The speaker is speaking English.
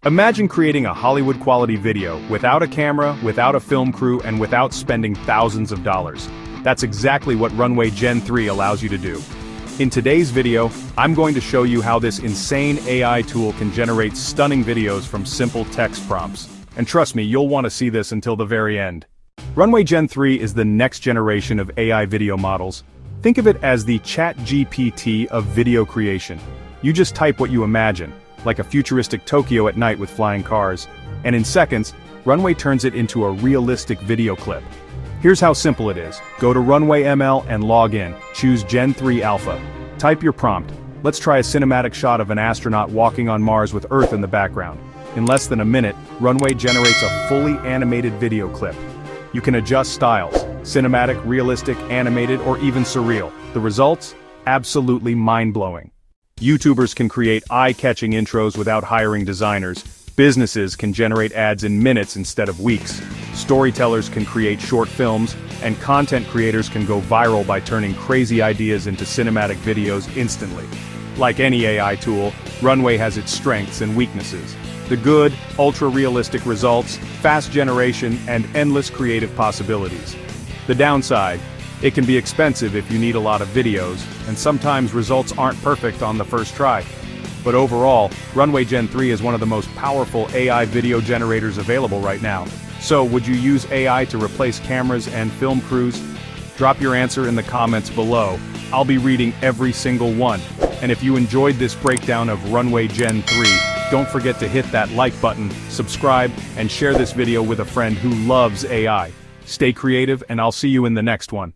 Imagine creating a Hollywood-quality video without a camera, without a film crew, and without spending thousands of dollars. That's exactly what Runway Gen 3 allows you to do. In today's video, I'm going to show you how this insane AI tool can generate stunning videos from simple text prompts. And trust me, you'll want to see this until the very end. Runway Gen 3 is the next generation of AI video models. Think of it as the ChatGPT of video creation. You just type what you imagine, like a futuristic Tokyo at night with flying cars, and in seconds, Runway turns it into a realistic video clip. Here's how simple it is. Go to Runway ML and log in. Choose Gen 3 Alpha. Type your prompt. Let's try a cinematic shot of an astronaut walking on Mars with Earth in the background. In less than a minute, Runway generates a fully animated video clip. You can adjust styles: cinematic, realistic, animated, or even surreal. The results? Absolutely mind-blowing. YouTubers can create eye-catching intros without hiring designers. Businesses can generate ads in minutes instead of weeks. Storytellers can create short films, and content creators can go viral by turning crazy ideas into cinematic videos instantly. Like any AI tool, Runway has its strengths and weaknesses. The good, ultra-realistic results, fast generation, and endless creative possibilities. The downside: it can be expensive if you need a lot of videos, and sometimes results aren't perfect on the first try. But overall, Runway Gen 3 is one of the most powerful AI video generators available right now. So, would you use AI to replace cameras and film crews? Drop your answer in the comments below. I'll be reading every single one. And if you enjoyed this breakdown of Runway Gen 3, don't forget to hit that like button, subscribe, and share this video with a friend who loves AI. Stay creative, and I'll see you in the next one.